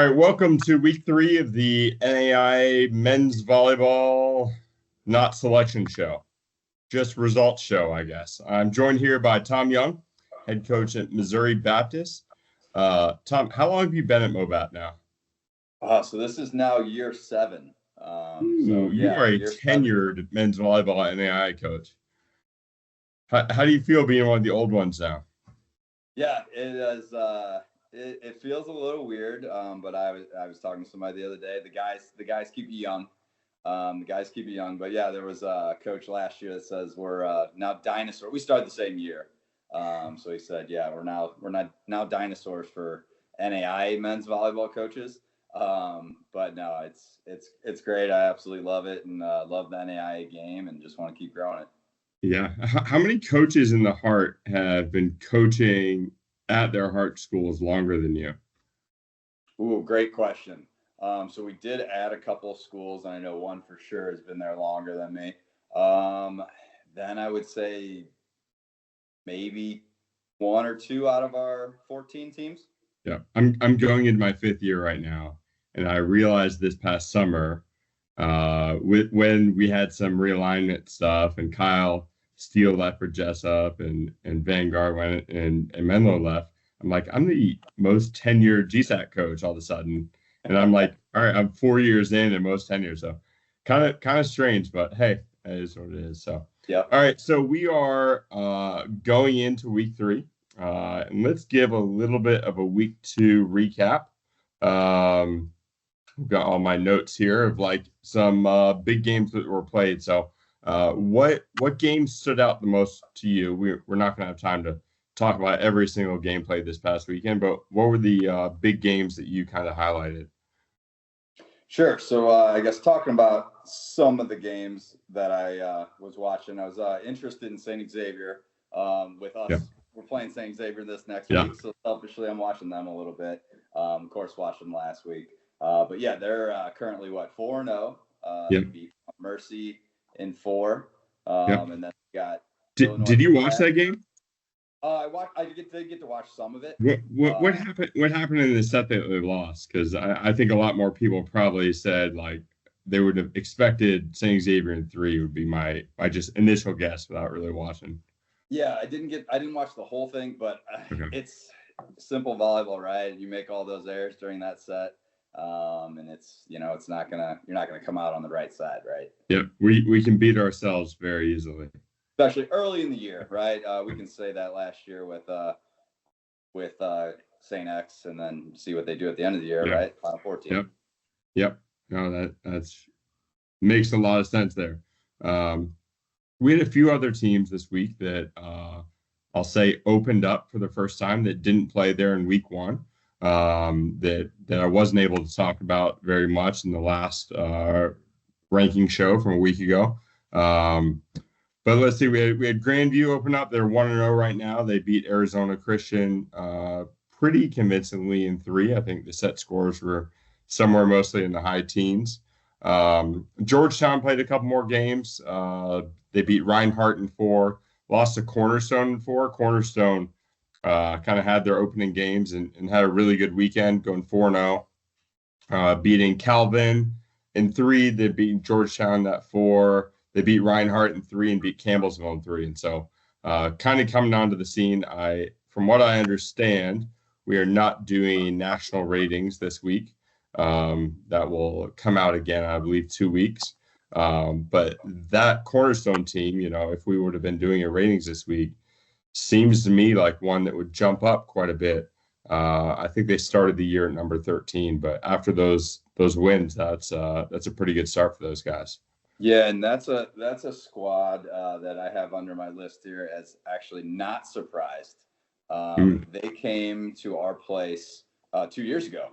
All right, welcome to week 3 of the NAIA men's volleyball not selection show, just results show, I guess. I'm joined here by Tom Young, head coach at Missouri Baptist. Tom, how long have you been at MoBat now? So this is now year 7. You are a tenured men's volleyball NAIA coach. How do you feel being one of the old ones now? Yeah, it is. It feels a little weird, but I was talking to somebody the other day. The guys keep you young. But yeah, there was a coach last year that says we're now dinosaur. We started the same year, so he said, yeah, we're now dinosaurs for NAIA men's volleyball coaches. But no, it's great. I absolutely love it and love the NAIA game and just want to keep growing it. Yeah. How many coaches in the Heart have been coaching at their Heart schools longer than you? Ooh, great question. So we did add a couple of schools, and I know one for sure has been there longer than me. Then I would say maybe 1 or 2 out of our 14 teams. Yeah, I'm going into my 5th year right now, and I realized this past summer, when we had some realignment stuff, and Kyle Steele left for Jessup, and Vanguard went, and Menlo left. I'm like, I'm the most tenured GSAT coach all of a sudden, and I'm like, all right, I'm 4 years in and most tenured, so kind of strange, but hey, that is what it is. So yeah. All right, so we are going into week 3. And let's give a little bit of a week 2 recap. I've got all my notes here of like some big games that were played. So what games stood out the most to you? We're not going to have time to talk about every single game played this past weekend, but what were the big games that you kind of highlighted? Sure. So I guess talking about some of the games that I was watching, I was interested in St. Xavier with us. Yeah. We're playing St. Xavier this next week, so selfishly I'm watching them a little bit. Of course, watched them last week. But yeah, they're currently 4-0. They beat Mercy in 4. And then we got. Did you watch that game? I did get to watch some of it. What happened? What happened in the set that they lost? Because I think a lot more people probably said like they would have expected St. Xavier in 3 would be my just initial guess without really watching. Yeah, I didn't watch the whole thing, but it's simple volleyball, right? You make all those errors during that set, and you're not gonna come out on the right side, right? Yep, we can beat ourselves very easily, especially early in the year, right? We can say that last year with St. X, and then see what they do at the end of the year, right? Final 14. Yep. No, that's makes a lot of sense there. We had a few other teams this week that I'll say opened up for the first time that didn't play there in week 1 that I wasn't able to talk about very much in the last ranking show from a week ago. But let's see, we had Grandview open up. They're 1-0 right now. They beat Arizona Christian pretty convincingly in 3. I think the set scores were somewhere mostly in the high teens. Georgetown played a couple more games. They beat Reinhardt in 4, lost to Cornerstone in 4. Cornerstone kind of had their opening games and had a really good weekend, going 4-0, beating Calvin in 3. They beat Georgetown at 4. They beat Reinhardt in 3 and beat Campbellsville in 3. And so kind of coming onto the scene, from what I understand, we are not doing national ratings this week. That will come out again, I believe, 2 weeks. But that Cornerstone team, if we would have been doing a ratings this week, seems to me like one that would jump up quite a bit. I think they started the year at number 13, but after those wins, that's a pretty good start for those guys. Yeah, and that's a squad that I have under my list here as actually not surprised. They came to our place 2 years ago,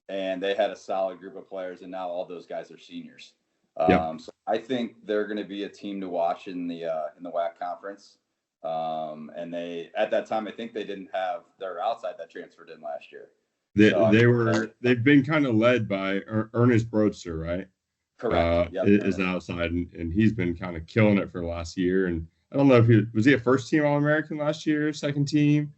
and they had a solid group of players, and now all those guys are seniors. So I think they're going to be a team to watch in the WAC conference. And at that time, I think they didn't have their outside that transferred in last year. They've been kind of led by Ernest Broadster, right? Correct. Is outside, and he's been kind of killing it for the last year. And I don't know if was he a first team All-American last year, second team?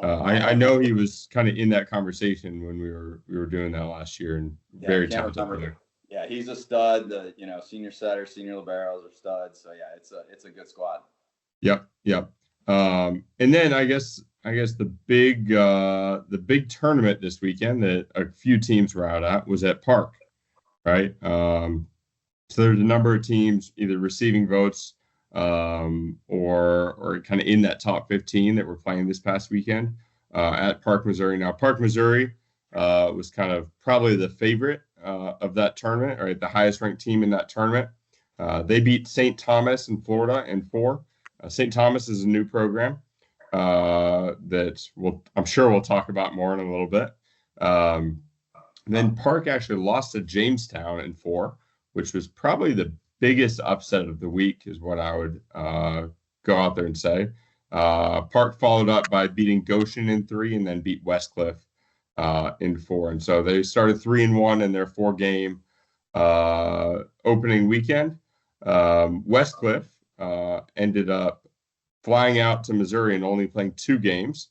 I know he was kind of in that conversation when we were doing that last year, and very talented player. Yeah, he's a stud. The senior setter, senior liberos are studs. So yeah, it's a good squad. Yep. And then I guess the big tournament this weekend that a few teams were out at was at Park, right? So there's a number of teams either receiving votes or kind of in that top 15 that were playing this past weekend at Park, Missouri. Now, Park, Missouri was kind of probably the favorite of that tournament, right? The highest ranked team in that tournament. They beat St. Thomas in Florida in 4. St. Thomas is a new program that I'm sure we'll talk about more in a little bit. Then Park actually lost to Jamestown in 4, which was probably the biggest upset of the week, is what I would go out there and say. Park followed up by beating Goshen in 3 and then beat Westcliff in 4. And so they started 3-1 in their 4-game opening weekend. Westcliff ended up flying out to Missouri and only playing 2 games.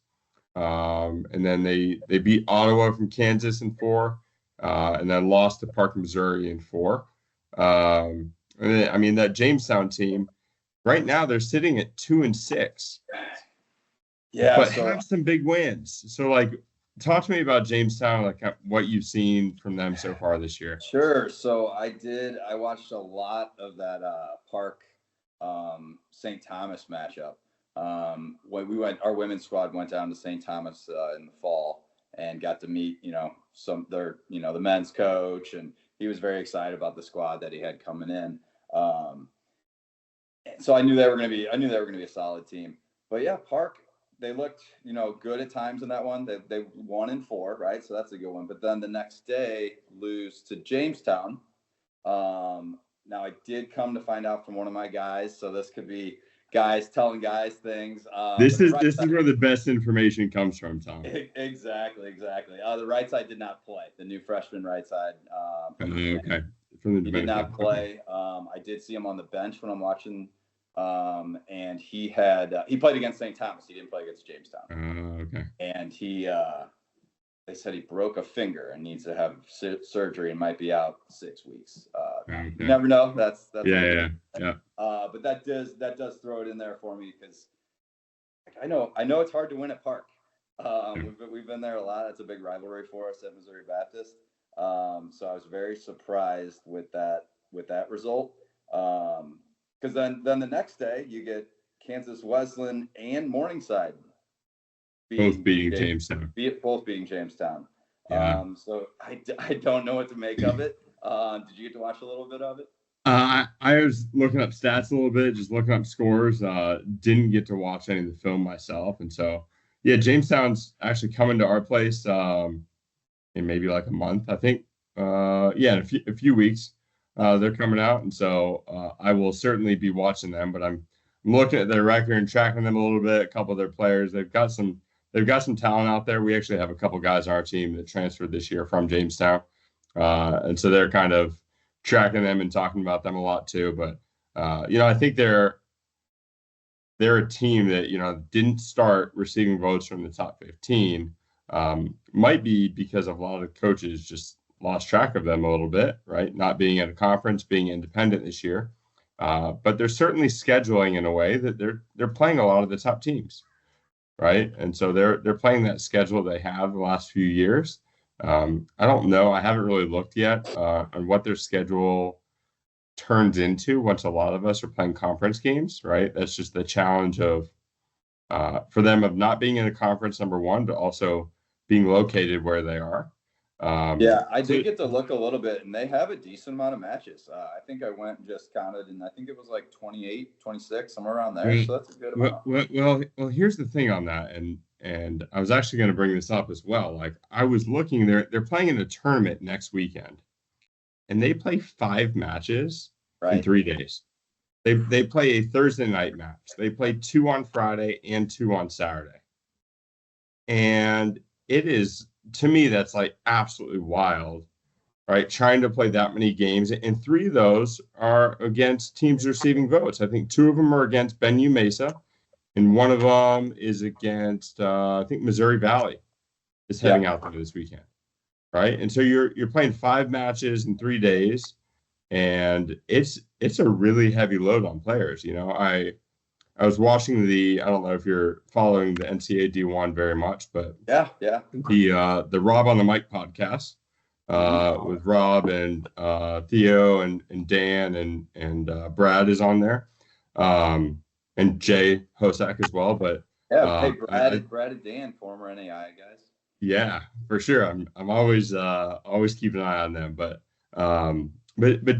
And then they beat Ottawa from Kansas in 4, and then lost to Park, Missouri in 4. And then, I mean, that Jamestown team, right now they're sitting at 2-6. Yeah, but have some big wins. So, like, talk to me about Jamestown, like what you've seen from them so far this year. Sure. So I watched a lot of that Park St. Thomas matchup. When our women's squad went down to St. Thomas in the fall and got to meet, the men's coach, and he was very excited about the squad that he had coming in. So I knew they were going to be a solid team. But yeah, Park, they looked, good at times in that one. They won in 4, right? So that's a good one. But then the next day, lose to Jamestown. Now I did come to find out from one of my guys, so this could be guys telling guys things. This is where the best information comes from, Tom. Exactly. The right side did not play. The new freshman right side. Okay. He did not play. I did see him on the bench when I'm watching. And he played against St. Thomas. He didn't play against Jamestown. Okay. And they said he broke a finger and needs to have surgery and might be out 6 weeks. Okay. You never know. That's yeah. But that does throw it in there for me, because I know it's hard to win at Park. We've been there a lot. It's a big rivalry for us at Missouri Baptist. So I was very surprised with that result. Because then the next day you get Kansas Wesleyan and Morningside both beating Jamestown. Both beating Jamestown. Yeah. So I don't know what to make of it. Did you get to watch a little bit of it? I was looking up stats a little bit, just looking up scores. Didn't get to watch any of the film myself, and so yeah, Jamestown's actually coming to our place in maybe like a month, I think. In a few weeks, they're coming out, and so I will certainly be watching them. But I'm looking at their record and tracking them a little bit. A couple of their players, they've got some talent out there. We actually have a couple guys on our team that transferred this year from Jamestown, and so they're kind of tracking them and talking about them a lot too. But I think they're a team that didn't start receiving votes from the top 15. Might be because of a lot of coaches just lost track of them a little bit, right? Not being at a conference, being independent this year. But they're certainly scheduling in a way that they're playing a lot of the top teams, right? And so they're playing that schedule they have the last few years. I don't know. I haven't really looked yet on what their schedule turns into once a lot of us are playing conference games, right? That's just the challenge of for them of not being in a conference, number one, but also being located where they are. I did get to look a little bit, and they have a decent amount of matches. I think I went and just counted, and I think it was like 28, 26, somewhere around there. So that's a good amount. Well, here's the thing on that, and I was actually going to bring this up as well. Like, I was looking, they're playing in a tournament next weekend, and they play 5 matches in 3 days. They play a Thursday night match. They play 2 on Friday and 2 on Saturday. And it is, to me, that's like absolutely wild, right? Trying to play that many games. And 3 of those are against teams receiving votes. I think 2 of them are against Benue Mesa, and one of them is against I think Missouri Valley is heading out there this weekend, right? And so you're playing 5 matches in 3 days, and it's a really heavy load on players. I was watching I don't know if you're following the NCAA D1 very much, but yeah. The Rob on the Mic podcast with Rob and Theo and Dan and Brad is on there, and Jay Hosak as well. But hey, Brad and Dan, former NAIA guys. Yeah, for sure. I'm always keeping an eye on them. But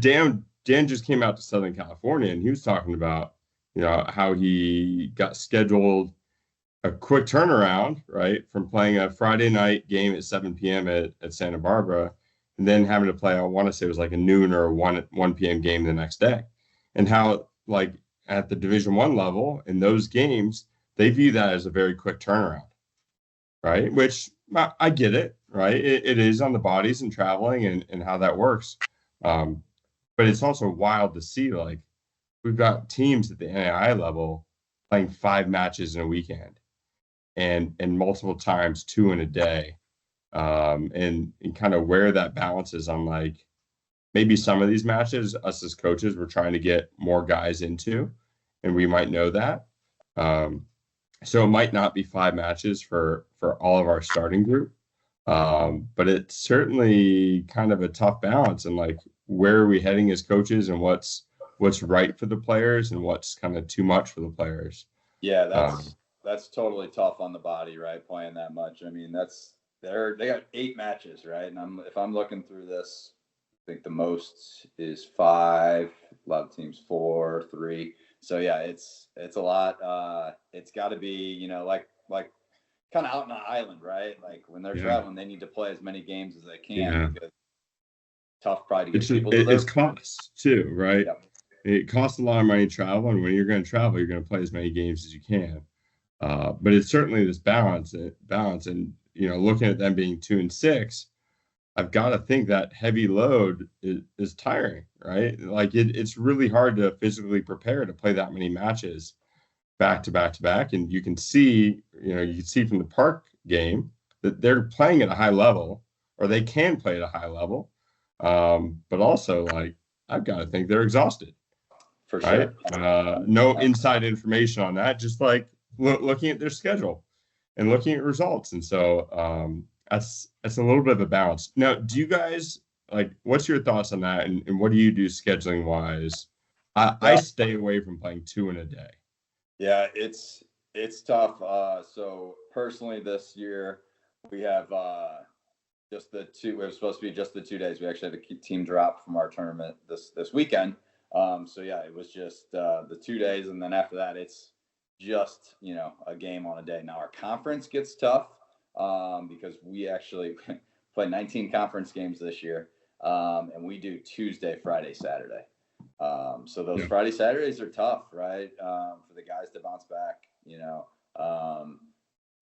Dan just came out to Southern California, and he was talking about how he got scheduled a quick turnaround, right, from playing a Friday night game at 7 p.m. at Santa Barbara, and then having to play, I want to say it was like a noon or a 1 p.m. game the next day, and how like at the Division I level in those games they view that as a very quick turnaround, right? Which I get it, right? It is on the bodies and traveling and how that works, but it's also wild to see like we've got teams at the NAIA level playing 5 matches in a weekend. And multiple times 2 in a day, and kind of where that balance is on like maybe some of these matches us as coaches we're trying to get more guys into, and we might know that, so it might not be 5 matches for all of our starting group, but it's certainly kind of a tough balance, and like where are we heading as coaches, and what's right for the players and what's kind of too much for the players. That's totally tough on the body, right? Playing that much. I mean, they got 8 matches, right? And if I'm looking through this, I think the most is 5. A lot of teams 4, 3. So yeah, it's a lot. It's got to be like kind of out on an island, right? Like when they're traveling, they need to play as many games as they can. Because tough probably to get people. It's costs too, right? Yep. It costs a lot of money to travel, and when you're going to travel, you're going to play as many games as you can. But it's certainly this balance, and looking at them being 2 and 6, I've got to think that heavy load is tiring, right? Like it's really hard to physically prepare to play that many matches back to back to back, and you can see from the Park game that they're playing at a high level, or they can play at a high level, but also like I've got to think they're exhausted. For sure. Right? No inside information on that, just like looking at their schedule and looking at results, and so that's a little bit of a balance. Now, do you guys what's your thoughts on that, and what do you do scheduling wise? I stay away from playing 2 in a day. Yeah, it's tough. So personally, this year we have just the 2. It was supposed to be just the 2 days. We actually had a team drop from our tournament this weekend. So yeah, it was just the 2 days, and then after that, it's just a game on a day. Now our conference gets tough because we actually play 19 conference games this year, and we do Tuesday, Friday, Saturday. So those Friday, Saturdays are tough, right? For the guys to bounce back,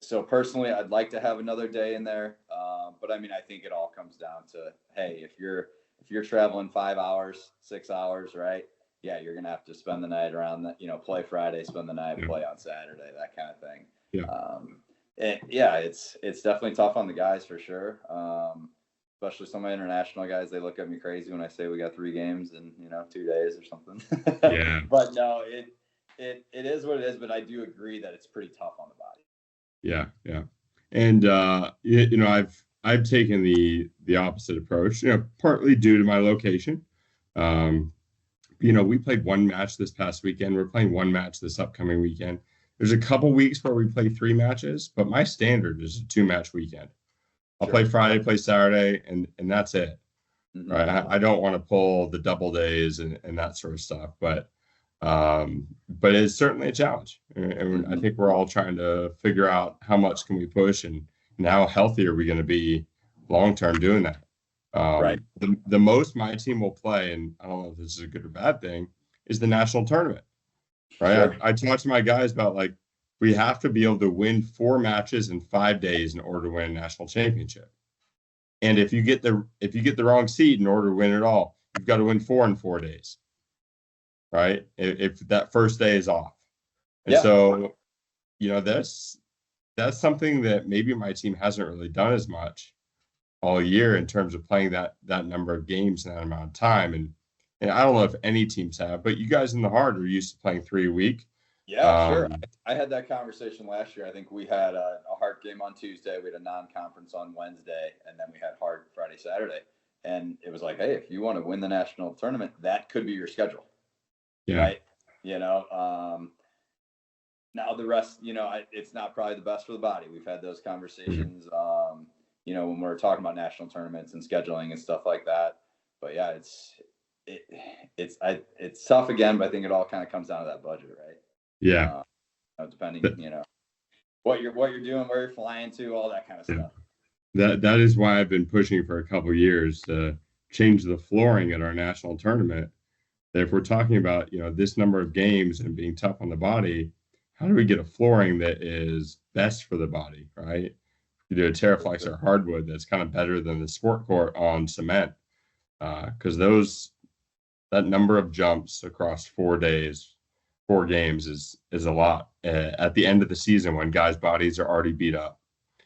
So personally, I'd like to have another day in there, but I mean, I think it all comes down to, hey, if you're traveling 5 hours, 6 hours, right? Yeah, you're gonna have to spend the night around that, play Friday, spend the night, play on Saturday, that kind of thing. It's definitely tough on the guys for sure. Especially some of my international guys, they look at me crazy when I say we got 3 games in 2 days or something. But no, it is what it is. But I do agree that it's pretty tough on the body. Yeah, and I've taken the opposite approach. Partly due to my location. We played 1 match this past weekend. We're playing 1 match this upcoming weekend. There's a couple weeks where we play 3 matches, but my standard is a 2-match weekend. I'll play Friday, play Saturday, and that's it. Mm-hmm. Right? I don't want to pull the double days and that sort of stuff, but it's certainly a challenge. And I think we're all trying to figure out how much can we push and how healthy are we going to be long-term doing that. Right. The most my team will play, and I don't know if this is a good or bad thing, is the national tournament. Right. Sure. I talked to my guys about we have to be able to win 4 matches in 5 days in order to win a national championship. And if you get the wrong seed in order to win it all, you've got to win 4 in 4 days. Right. If that first day is off. And so that's something that maybe my team hasn't really done as much all year in terms of playing that number of games in that amount of time. And I don't know if any teams have, but you guys in the Heart are used to playing 3 a week. Yeah, sure. I had that conversation last year. I think we had a Heart game on Tuesday. We had a non-conference on Wednesday, and then we had Heart Friday, Saturday. And it was like, hey, if you want to win the national tournament, that could be your schedule, Yeah. right? Now the rest, it's not probably the best for the body. We've had those conversations, when we're talking about national tournaments and scheduling and stuff like that. But yeah, it's tough again, but I think it all kind of comes down to that budget, right? Yeah. Depending, what you're doing, where you're flying to, all that kind of stuff. That is why I've been pushing for a couple of years to change the flooring at our national tournament. That if we're talking about, this number of games and being tough on the body, how do we get a flooring that is best for the body, right? You do a Terraflex or hardwood that's kind of better than the sport court on cement, because that number of jumps across 4 days, 4 games is a lot at the end of the season when guys' bodies are already beat up.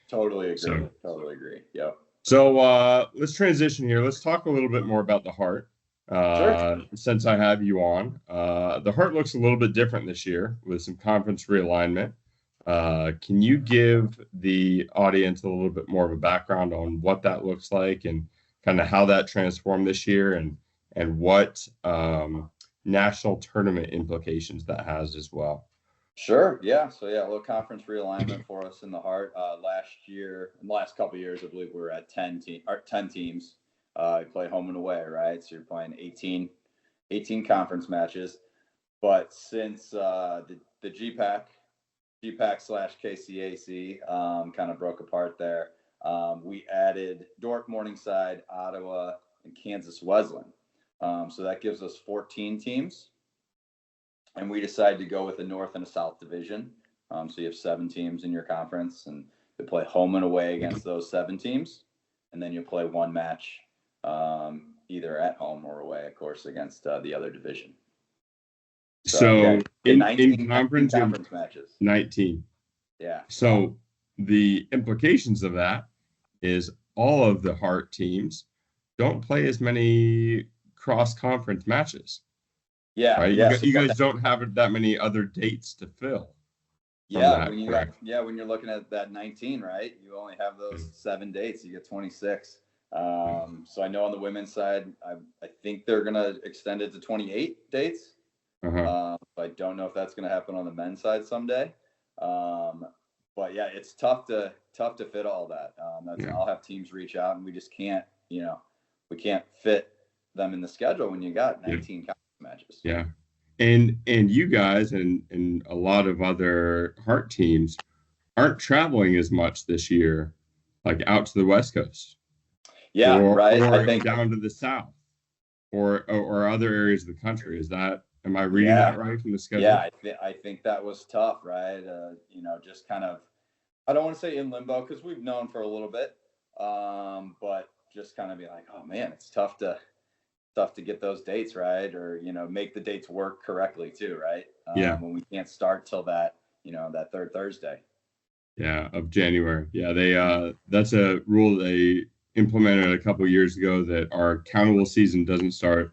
Totally agree. Yeah. So let's transition here. Let's talk a little bit more about the Heart. Sure. Since I have you on, the Heart looks a little bit different this year with some conference realignment. Can you give the audience a little bit more of a background on what that looks like and kind of how that transformed this year and what national tournament implications that has as well? Sure. Yeah. So a little conference realignment for us in the Heart. In the last couple of years, I believe we were at 10 teams. You play home and away, right? So you're playing 18 conference matches. But since the GPAC / KCAC kind of broke apart there, we added Dordt, Morningside, Ottawa, and Kansas Wesleyan. So that gives us 14 teams. And we decided to go with a North and a South division. So you have 7 teams in your conference, and you play home and away against those 7 teams. And then you play one match either at home or away, of course, against the other division. So in 19 conference matches. 19. Yeah. So the implications of that is all of the Heart teams don't play as many cross-conference matches. Yeah. Right? Yeah. You guys don't have that many other dates to fill. Yeah. When you're looking at that 19, right? You only have those 7 dates. You get 26. So I know on the women's side, I think they're going to extend it to 28 dates. I don't know if that's going to happen on the men's side someday. But yeah, it's tough to fit all that. I'll have teams reach out, and we just can't, we can't fit them in the schedule when you got 19 conference matches. Yeah. And you guys and a lot of other Heart teams aren't traveling as much this year, like out to the West Coast. Yeah, right. Or I think down to the South or other areas of the country. Am I reading that right from the schedule? Yeah, I think that was tough, right? Just kind of, I don't want to say in limbo because we've known for a little bit, but just kind of be like, oh man, it's tough to get those dates right, or make the dates work correctly too, right? When we can't start till that that third Thursday. Yeah, of January. Yeah, that's a rule they implemented a couple of years ago that our countable season doesn't start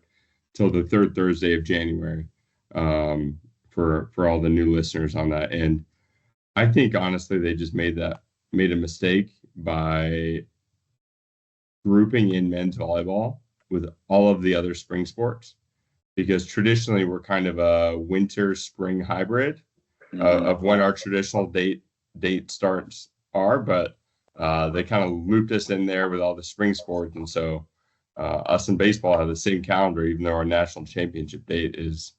till the third Thursday of January. For all the new listeners on that, and I think honestly they just made a mistake by grouping in men's volleyball with all of the other spring sports, because traditionally we're kind of a winter spring hybrid of when our traditional date starts are, but they kind of looped us in there with all the spring sports, and so us in baseball have the same calendar, even though our national championship date is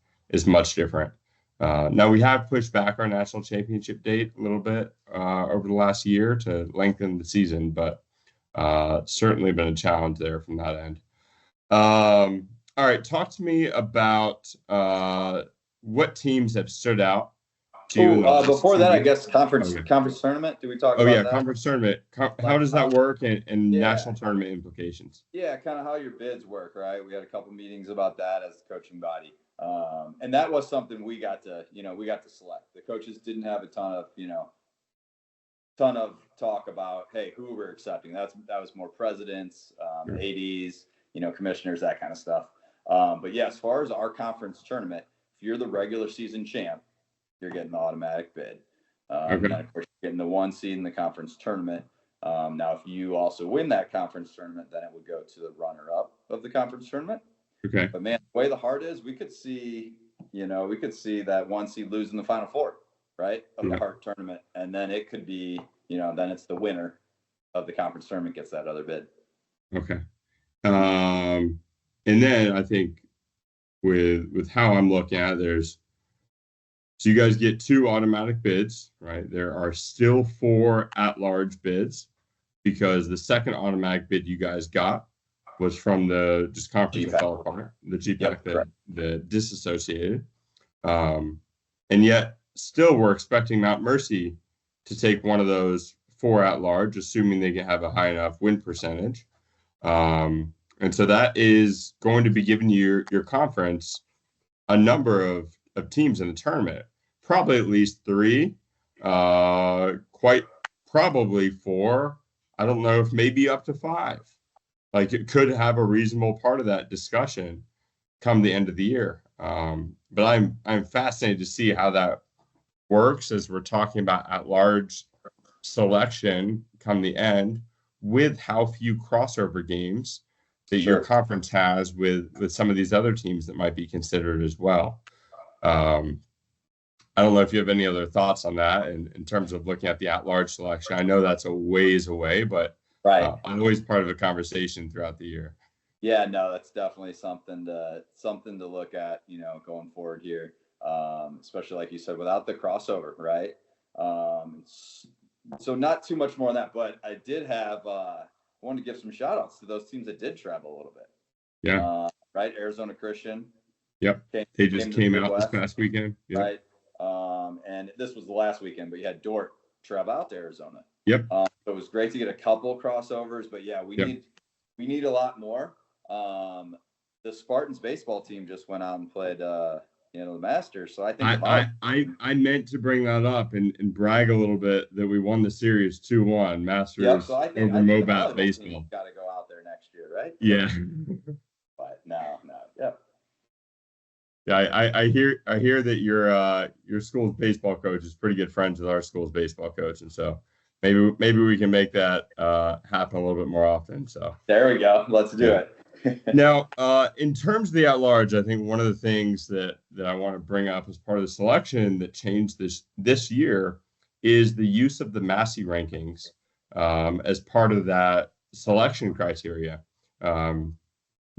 much different. Now we have pushed back our national championship date a little bit over the last year to lengthen the season, but certainly been a challenge there from that end. All right, talk to me about what teams have stood out to you. Before that, I guess conference tournament. Do we talk about that? Conference tournament. How does that work, and national tournament implications? Yeah, kind of how your bids work, right? We had a couple meetings about that as the coaching body. And that was something we got to select. The coaches didn't have a ton of talk about, hey, who we're accepting. That was more presidents, ADs, commissioners, that kind of stuff. But yeah, as far as our conference tournament, if you're the regular season champ, you're getting the automatic bid. And then of course you're getting the 1 seed in the conference tournament. Now, if you also win that conference tournament, then it would go to the runner-up of the conference tournament. Okay. But man, the way the heart is, we could see that 1 seed lose in the Final Four, right, of the Heart tournament, and then it could be, then it's the winner of the conference tournament gets that other bid. Okay. And then I think with how I'm looking at it, so you guys get 2 automatic bids, right? There are still 4 at-large bids because the second automatic bid you guys got was from the just conference that fell apart, the GPAC that disassociated. And yet still we're expecting Mount Mercy to take one of those 4 at-large, assuming they can have a high enough win percentage. And so that is going to be giving your conference a number of teams in the tournament, probably at least 3, quite probably 4. I don't know if maybe up to 5. Like it could have a reasonable part of that discussion come the end of the year. But I'm fascinated to see how that works as we're talking about at-large selection come the end with how few crossover games that your conference has with some of these other teams that might be considered as well. I don't know if you have any other thoughts on that in terms of looking at the at-large selection. I know that's a ways away, but always part of the conversation throughout the year. Yeah, no, that's definitely something to look at, going forward here, especially like you said, without the crossover, right? So not too much more on that, but I did have wanted to give some shout outs to those teams that did travel a little bit. Yeah. Right. Arizona Christian. Yep. They just came out this past weekend. Yep. Right. And this was the last weekend, but you had Dort travel out to Arizona. Yep. So it was great to get a couple crossovers, but yeah, we need a lot more. The Spartans baseball team just went out and played the Masters. So I think I meant to bring that up and brag a little bit that we won the series 2-1 Masters so I think Mobat baseball. Got to go out there next year, right? Yeah. But no, yeah. Yeah, I hear that your school's baseball coach is pretty good friends with our school's baseball coach, and so maybe we can make that happen a little bit more often. So there we go. Let's do it. Now, in terms of the at-large, I think one of the things that I want to bring up as part of the selection that changed this year is the use of the Massey rankings as part of that selection criteria.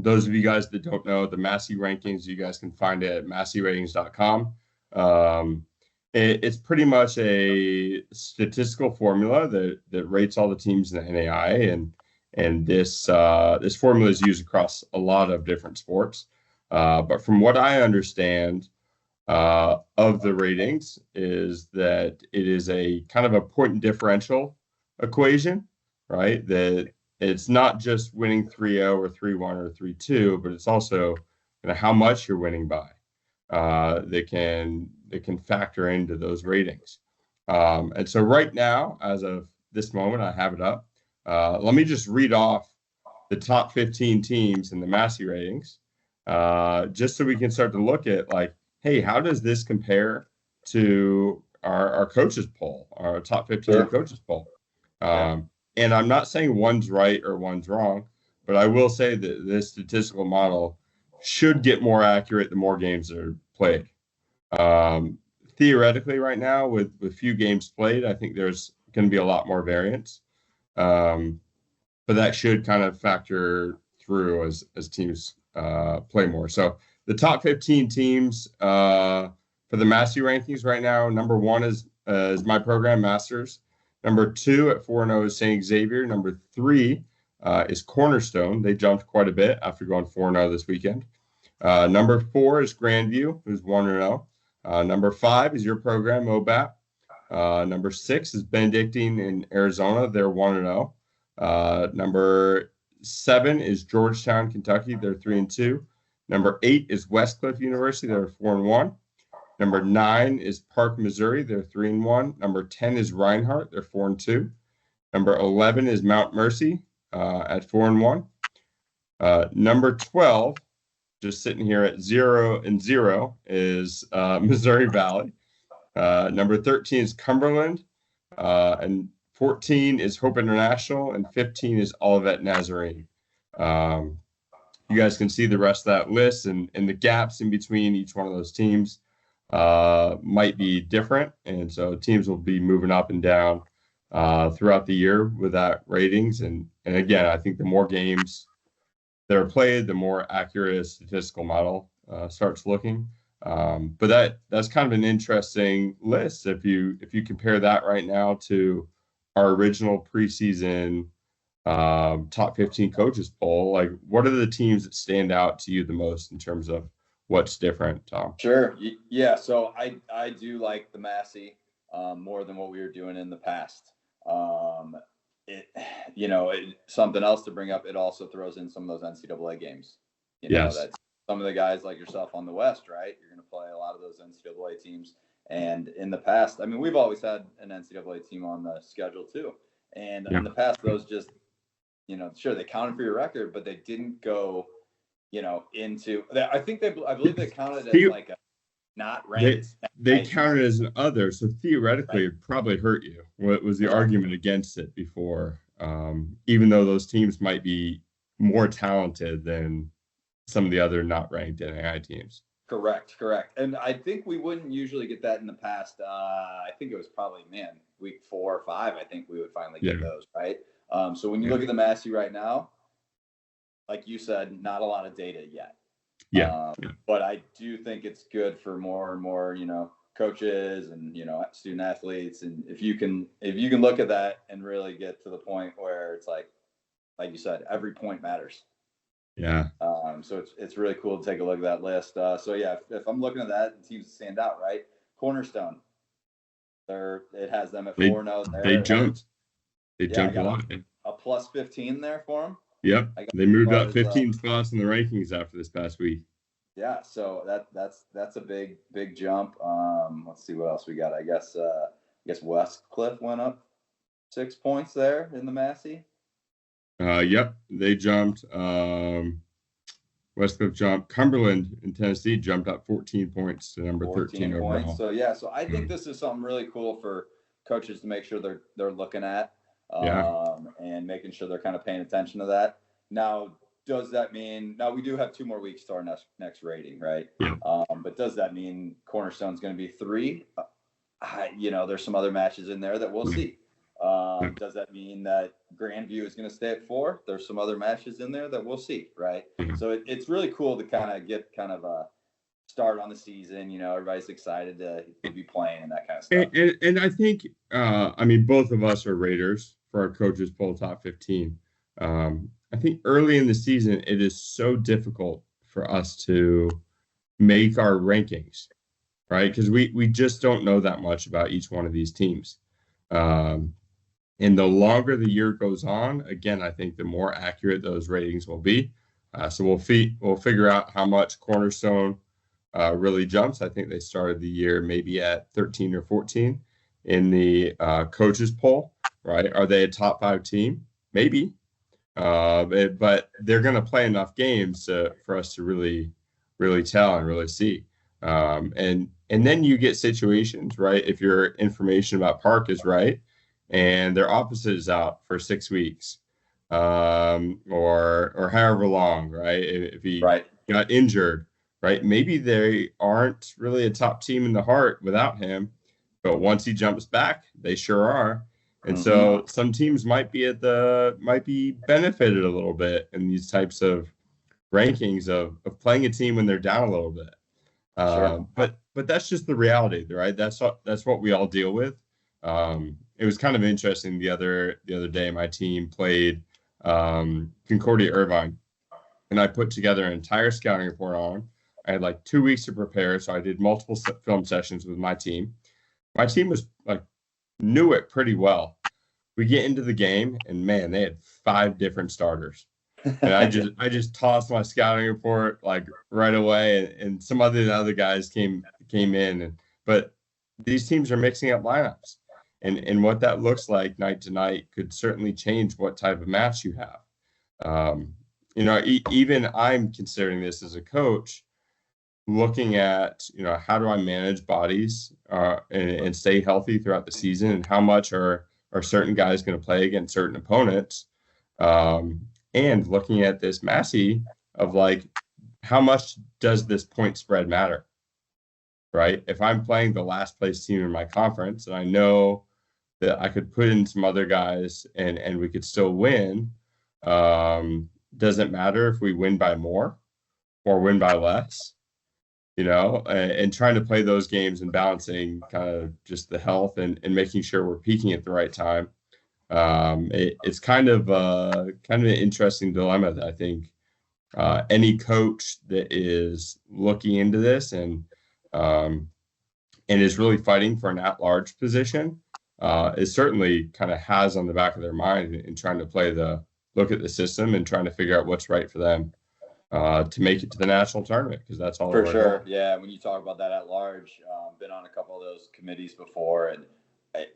Those of you guys that don't know, the Massey rankings, you guys can find it at masseyratings.com. It's pretty much a statistical formula that rates all the teams in the NAIA, and this formula is used across a lot of different sports. But from what I understand of the ratings is that it is a kind of a point differential equation, right? That it's not just winning 3-0 or 3-1 or 3-2, but it's also how much you're winning by. That can factor into those ratings. And so right now, as of this moment, I have it up. Let me just read off the top 15 teams in the Massey ratings, just so we can start to look at like, hey, how does this compare to our coaches poll, our top 15 coaches poll? And I'm not saying one's right or one's wrong, but I will say that this statistical model should get more accurate the more games are played. Theoretically, right now, with few games played, I think there's going to be a lot more variance. But that should kind of factor through as teams play more. So the top 15 teams for the Massey rankings right now, number 1 is my program, Masters. Number 2 at 4-0 is St. Xavier. Number 3 is Cornerstone. They jumped quite a bit after going 4-0 this weekend. Number 4 is Grandview, who's 1-0. Number 5 is your program, Mobat. Number 6 is Benedictine in Arizona. They're 1-0. Number 7 is Georgetown, Kentucky. They're 3-2. Number 8 is Westcliff University. They're 4-1. Number 9 is Park, Missouri. They're 3-1. Number 10 is Reinhardt. They're 4-2. Number 11 is Mount Mercy at 4-1. Number 12, just sitting here at 0-0, is Missouri Valley. Number 13 is Cumberland, and 14 is Hope International, and 15 is Olivet Nazarene. You guys can see the rest of that list, and the gaps in between each one of those teams might be different, and so teams will be moving up and down throughout the year with that ratings. And again, I think the more games that are played, the more accurate a statistical model starts looking. But that's kind of an interesting list if you compare that right now to our original preseason top 15 coaches poll. Like, what are the teams that stand out to you the most in terms of what's different, Tom? Sure. Yeah. So I do like the Massey more than what we were doing in the past. Something else to bring up. It also throws in some of those NCAA games. Yes. That some of the guys like yourself on the West, right? You're going to play a lot of those NCAA teams. And in the past, I mean, we've always had an NCAA team on the schedule too. And in the past, those just, sure, they counted for your record, but they didn't go, into. I believe they counted as like a not ranked. They counted as an other, so theoretically, It probably hurt you. What was the argument against it before? Even though those teams might be more talented than some of the other not ranked NAIA teams. Correct. And I think we wouldn't usually get that in the past. I think it was probably, week 4 or 5, I think we would finally get those, right? So when you look at the Massey right now, like you said, not a lot of data yet. But I do think it's good for more and more, coaches and, student athletes. And if you can look at that and really get to the point where it's like you said, every point matters. Yeah. So it's really cool to take a look at that list. If I'm looking at that, the teams stand out, right? Cornerstone, it has them at 4-0. They jumped. They jumped a lot. A plus 15 there for them. Yep. They moved up 15 spots in the rankings after this past week. Yeah. So that's a big jump. Let's see what else we got. I guess Westcliff went up 6 points there in the Massey. Yep, they jumped. Westcliff jumped. Cumberland in Tennessee jumped up 14 points to number 13 overall. So I think this is something really cool for coaches to make sure they're looking at, and making sure they're kind of paying attention to that. Now, does that mean we do have 2 more weeks to our next rating, right? Yeah. But does that mean Cornerstone's going to be 3? There's some other matches in there that we'll see. Does that mean that Grandview is going to stay at 4? There's some other matches in there that we'll see, right? Mm-hmm. So it's really cool to kind of get a start on the season. Everybody's excited to be playing and that kind of stuff. And I think, both of us are raters for our coaches poll top 15. I think early in the season, it is so difficult for us to make our rankings, right? Because we just don't know that much about each one of these teams. And the longer the year goes on, again, I think the more accurate those ratings will be. So we'll figure out how much Cornerstone really jumps. I think they started the year maybe at 13 or 14 in the coaches poll, right? Are they a top 5 team? Maybe. But they're going to play enough games for us to really, really tell and really see. And then you get situations, right? If your information about Park is right, and their opposite is out for 6 weeks, or however long, right? If he got injured, right? Maybe they aren't really a top team in the heart without him, but once he jumps back, they sure are. And so some teams might be benefited a little bit in these types of rankings of playing a team when they're down a little bit. But that's just the reality, right? That's what we all deal with. It was kind of interesting the other day. My team played Concordia Irvine, and I put together an entire scouting report on them. I had like 2 weeks to prepare, so I did multiple film sessions with my team. My team was knew it pretty well. We get into the game, and man, they had 5 different starters. And I just tossed my scouting report like right away, and some other guys came in, but these teams are mixing up lineups, and what that looks like night to night could certainly change what type of match you have. Even I'm considering this as a coach, looking at how do I manage bodies and stay healthy throughout the season, and how much are certain guys going to play against certain opponents. And looking at this Massey of like, how much does this point spread matter, right? If I'm playing the last place team in my conference and I know that I could put in some other guys and we could still win, doesn't matter if we win by more or win by less, and trying to play those games and balancing kind of just the health and making sure we're peaking at the right time. It's kind of an interesting dilemma that I think any coach that is looking into this and is really fighting for an at-large position is certainly kind of has on the back of their mind in trying to look at the system and trying to figure out what's right for them to make it to the national tournament, because that's all for sure. Yeah, when you talk about that at large, been on a couple of those committees before, and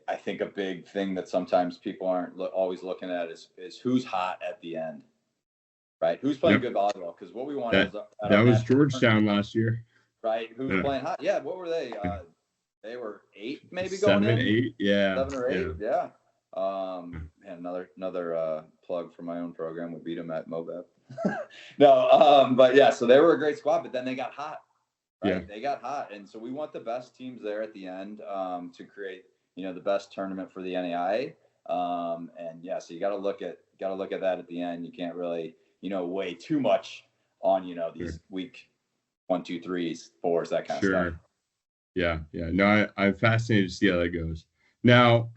I think a big thing that sometimes people aren't always looking at is who's hot at the end, right? Who's playing good volleyball? Because what we want that was Georgetown last year, right? Who's playing hot? Yeah, what were they? They were 8, maybe seven, going in 8, yeah, 7 or 8, yeah. And another plug for my own program. We beat them at MVB. No, but yeah, so they were a great squad, but then they got hot, right? Yeah. They got hot, and so we want the best teams there at the end to create the best tournament for the NAIA. And yeah, so you got to look at that at the end. You can't really weigh too much on these week 1, 2, 3s, 4s, that kind of stuff. Yeah. No, I'm fascinated to see how that goes. Now,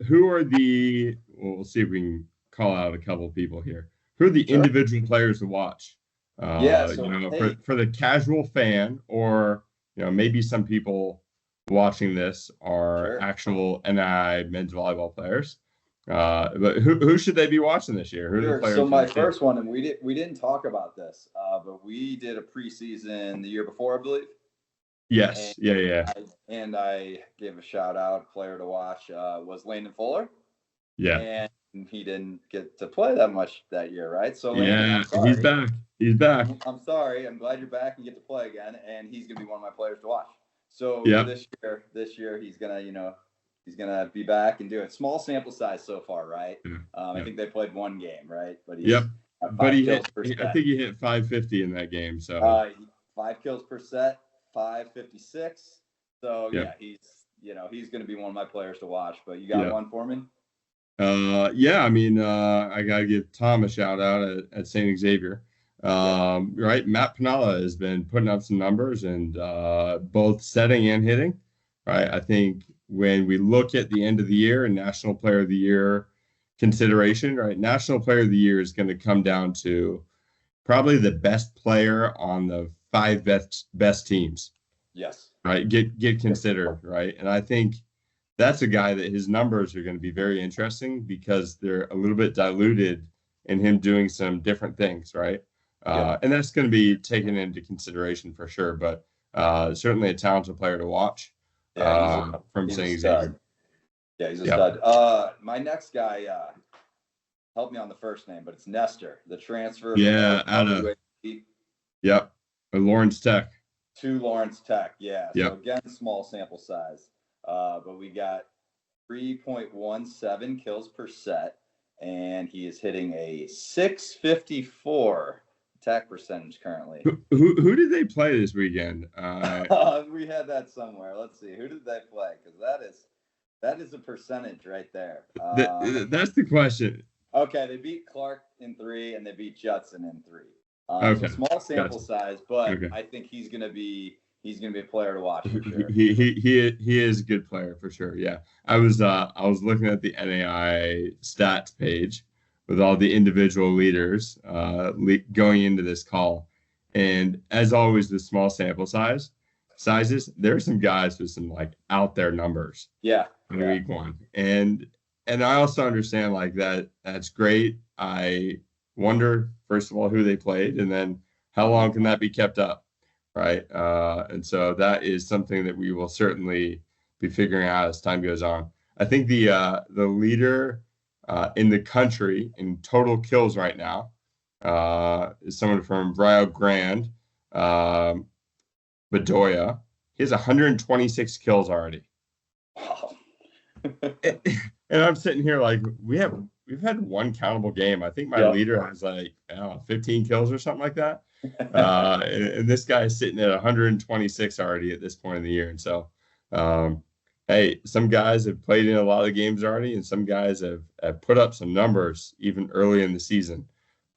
who are we'll see if we can call out a couple of people here. Who are the individual players to watch? For the casual fan, or maybe some people watching this are actual NAIA men's volleyball players. But who should they be watching this year? Who are the players? So my first one, and we didn't talk about this, but we did a preseason the year before, I believe. Yes. And I gave a shout out player to watch was Landon Fuller. Yeah. And he didn't get to play that much that year, right? So Landon, he's back. He's back. I'm sorry. I'm glad you're back and get to play again. And he's gonna be one of my players to watch. So this year he's gonna be back and do it. Small sample size so far, right? I think they played one game, right? But he's I think he hit 550 in that game. So 5 kills per set, 556. So yeah, he's gonna be one of my players to watch. But you got one for me? I mean, I gotta give Tom a shout out at St. Xavier. Right, Matt Pinella has been putting up some numbers and both setting and hitting. Right, I think when we look at the end of the year and National Player of the Year consideration, right, National Player of the Year is going to come down to probably the best player on the 5 best teams. Yes. Right, get considered, right, and I think that's a guy that his numbers are going to be very interesting because they're a little bit diluted in him doing some different things, right? And that's going to be taken into consideration for sure, but certainly a talented player to watch from St. Xavier. Yeah, he's a stud. My next guy, help me on the first name, but it's Nestor, the transfer. Lawrence Tech. To Lawrence Tech, yeah. So again, small sample size. But we got 3.17 kills per set, and he is hitting a 654 attack percentage currently. Who did they play this weekend? We had that somewhere. Let's see. Who did they play? Because that is a percentage right there. That's the question. Okay, they beat Clark in 3, and they beat Judson in 3. So small sample size, but I think he's gonna be a player to watch for sure. He is a good player for sure. Yeah, I was looking at the NAIA stats page with all the individual leaders going into this call, and as always with small sample sizes, there are some guys with some like out there numbers. Yeah. In week 1, and I also understand like that. That's great. I wonder, first of all, who they played, and then how long can that be kept up, right? And so that is something that we will certainly be figuring out as time goes on. I think the leader in the country in total kills right now is someone from Rio Grande, Bedoya. He has 126 kills already. Wow. And I'm sitting here like we've had one countable game. I think my leader has like, I don't know, 15 kills or something like that. And this guy is sitting at 126 already at this point in the year. And so, hey, some guys have played in a lot of games already, and some guys have put up some numbers even early in the season.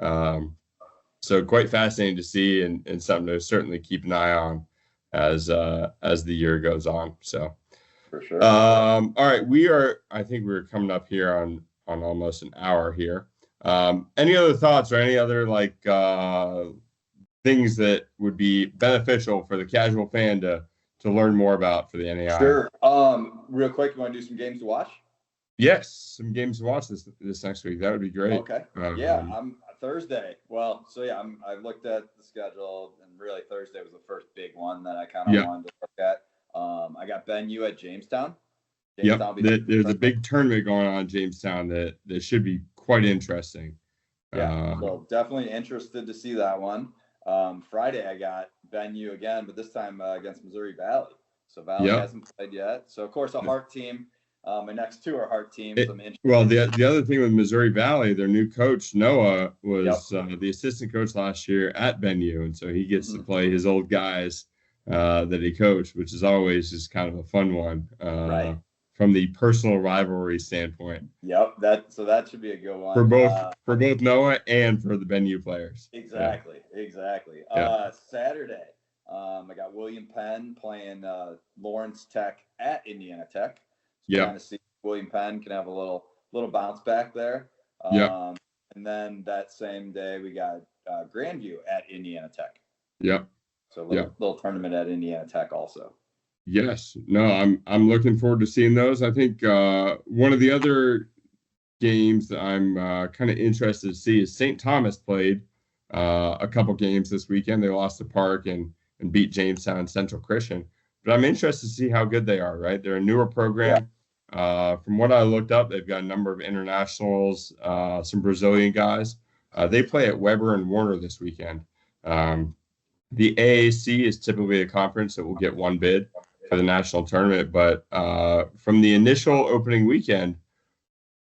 So quite fascinating to see, and something to certainly keep an eye on as the year goes on. So. For sure. All right, I think we're coming up here on almost an hour here. Any other thoughts or any other things that would be beneficial for the casual fan to learn more about for the NAIA? Sure. Real quick, you want to do some games to watch? Yes, some games to watch this next week. That would be great. Okay. I'm Thursday. Well, so yeah, I looked at the schedule, and really Thursday was the first big one that I kind of wanted to look at. I got Ben U at Jamestown. There's a big tournament going on in Jamestown that should be quite interesting. Yeah, so definitely interested to see that one. Friday I got Ben U again, but this time against Missouri Valley. So Valley hasn't played yet. So of course a Hart team. My next two are Hart teams. Well, the other thing with Missouri Valley, their new coach Noah was the assistant coach last year at Ben U, and so he gets to play his old guys that he coached, which is always just kind of a fun one, right? From the personal rivalry standpoint. Yep, that should be a good one for both Noah and for the Ben U players. Exactly. Yeah. Saturday, I got William Penn playing Lawrence Tech at Indiana Tech. So kind of see if William Penn can have a little bounce back there. And then that same day we got Grandview at Indiana Tech. Yep. So a little tournament at Indiana Tech also. Yes. No, I'm looking forward to seeing those. I think one of the other games that I'm kind of interested to see is St. Thomas played a couple games this weekend. They lost to Park and beat Jamestown Central Christian. But I'm interested to see how good they are, right? They're a newer program. From what I looked up, they've got a number of internationals, some Brazilian guys. They play at Weber and Warner this weekend. The AAC is typically a conference that will get one bid for the national tournament, but from the initial opening weekend,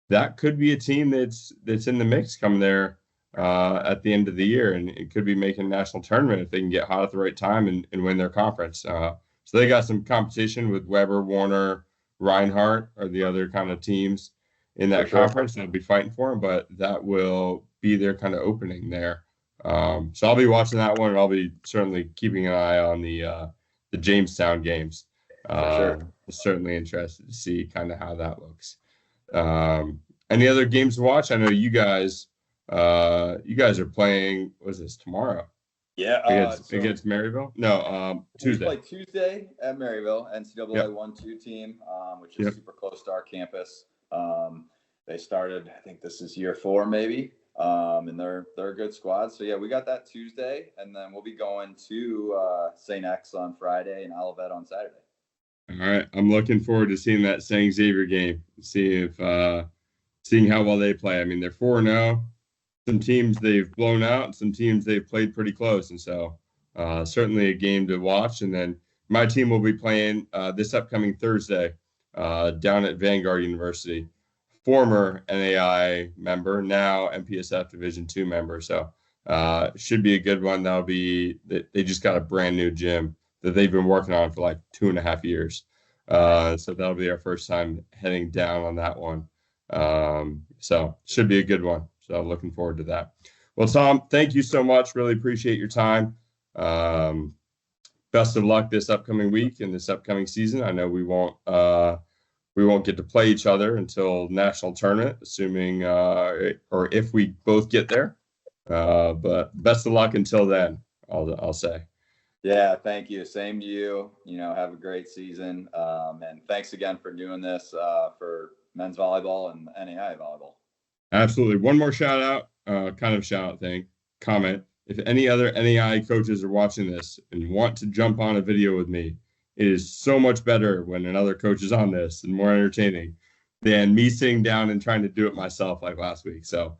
that could be a team that's in the mix coming there at the end of the year, and it could be making a national tournament if they can get hot at the right time and win their conference. So they got some competition with Weber, Warner, Reinhardt are the other kind of teams in that conference. They'll be fighting for them, but that will be their kind of opening there. So I'll be watching that one, and I'll be certainly keeping an eye on the Jamestown games. Certainly interested to see kind of how that looks. Any other games to watch? I know you guys are playing. What is this, tomorrow? Yeah, against Maryville. No, Tuesday. We play Tuesday at Maryville, NCAA 1-2 team, which is super close to our campus. They started, I think this is year 4 maybe. And they're a good squad. So yeah, we got that Tuesday, and then we'll be going to St. X on Friday and Olivet on Saturday. All right, I'm looking forward to seeing that St. Xavier game. Seeing how well they play. I mean, they're 4-0. Some teams they've blown out, some teams they've played pretty close, and so certainly a game to watch. And then my team will be playing this upcoming Thursday down at Vanguard University. Former NAIA member, now MPSF Division II member. So should be a good one. They just got a brand new gym that they've been working on for like 2.5 years. So that'll be our first time heading down on that one. So should be a good one. So I'm looking forward to that. Well, Tom, thank you so much. Really appreciate your time. Best of luck this upcoming week and this upcoming season. I know we won't get to play each other until national tournament, assuming or if we both get there. But best of luck until then, I'll say. Yeah, thank you. Same to you. Have a great season. And thanks again for doing this for men's volleyball and NAIA volleyball. Absolutely. One more shout out. kind of shout out thing, comment. If any other NAI coaches are watching this and want to jump on a video with me, it is so much better when another coach is on this and more entertaining than me sitting down and trying to do it myself like last week. So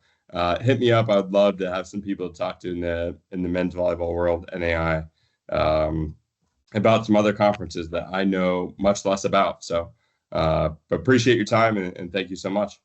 hit me up. I'd love to have some people to talk to in the men's volleyball world, NAI, about some other conferences that I know much less about. So appreciate your time and thank you so much.